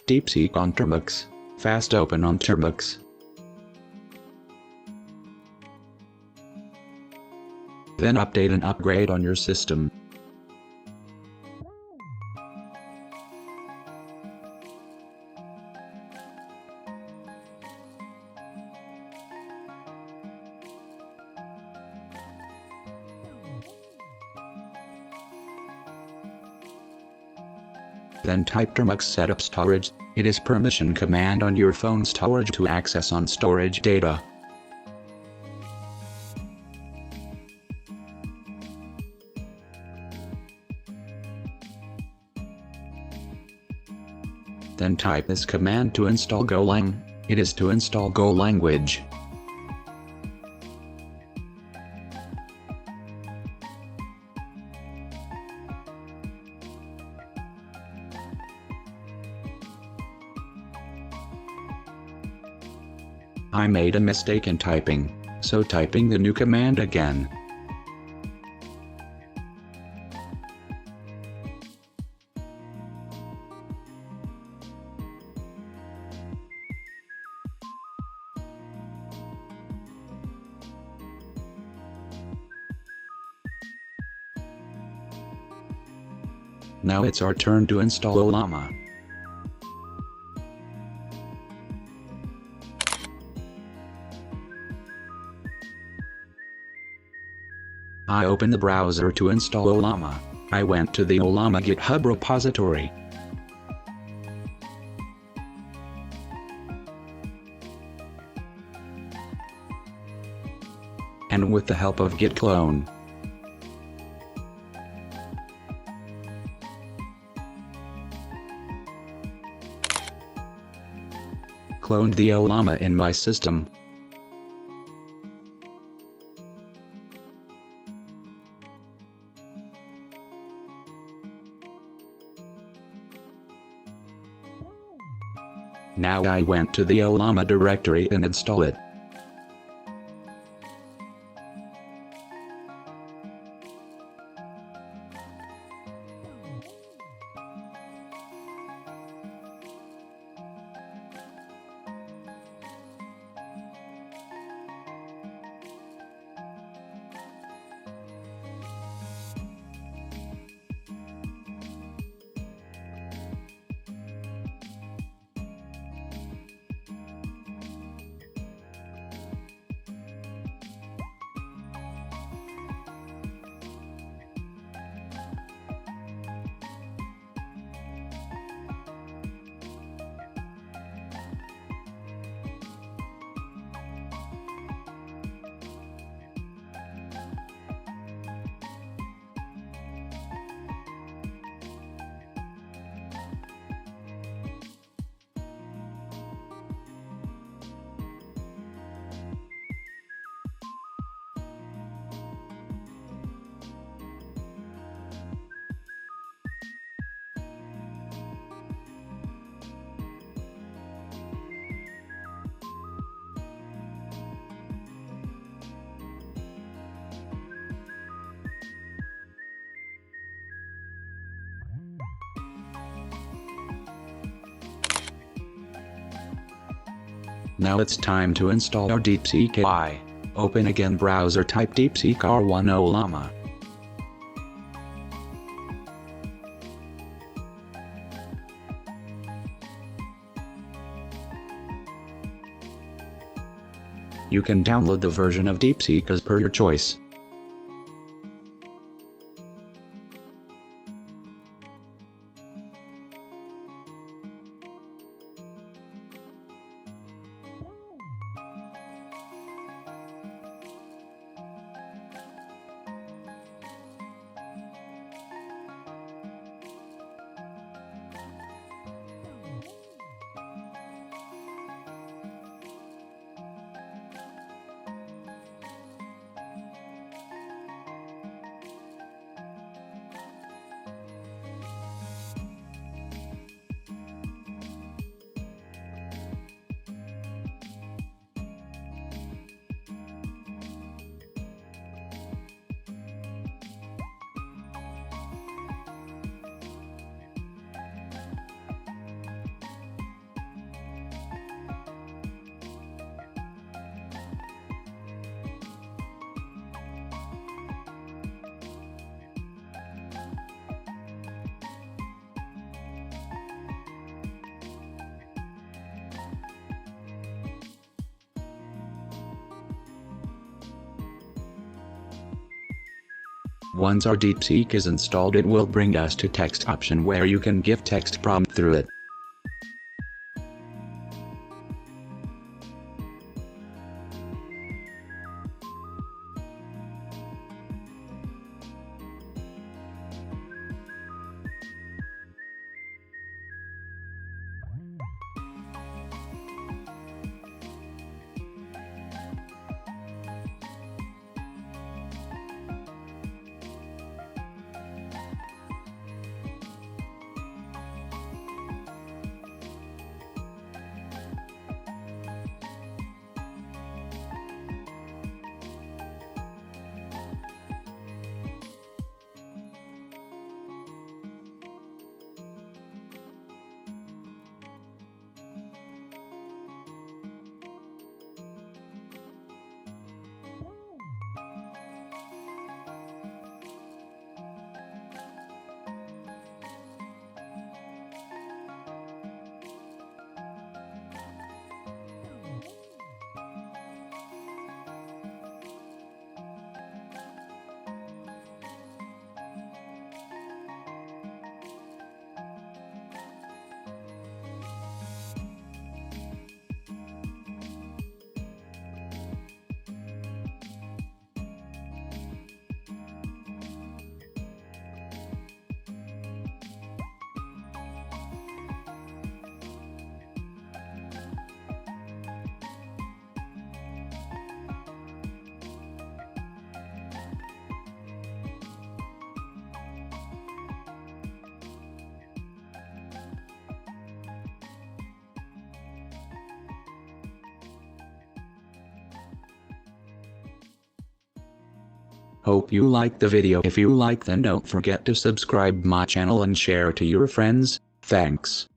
DeepSeek on Termux. Fast open on Termux. Then update and upgrade on your system. Then type Termux setup storage. It is permission command on your phone storage to access on storage data. Then type this command to install Golang. It is to install Go language. I made a mistake in typing, so typing the new command again. Now it's our turn to install Ollama. I opened the browser to install Ollama. I went to the Ollama GitHub repository. And with the help of git clone, cloned the Ollama in my system. Now I went to the Ollama directory and install it. Now it's time to install our DeepSeek AI. Open again browser, type DeepSeek R1 Ollama. You can download the version of DeepSeek as per your choice. Once our DeepSeek is installed, it will bring us to text option where you can give text prompt through it. Hope you liked the video. If you like, then don't forget to subscribe my channel and share to your friends. Thanks.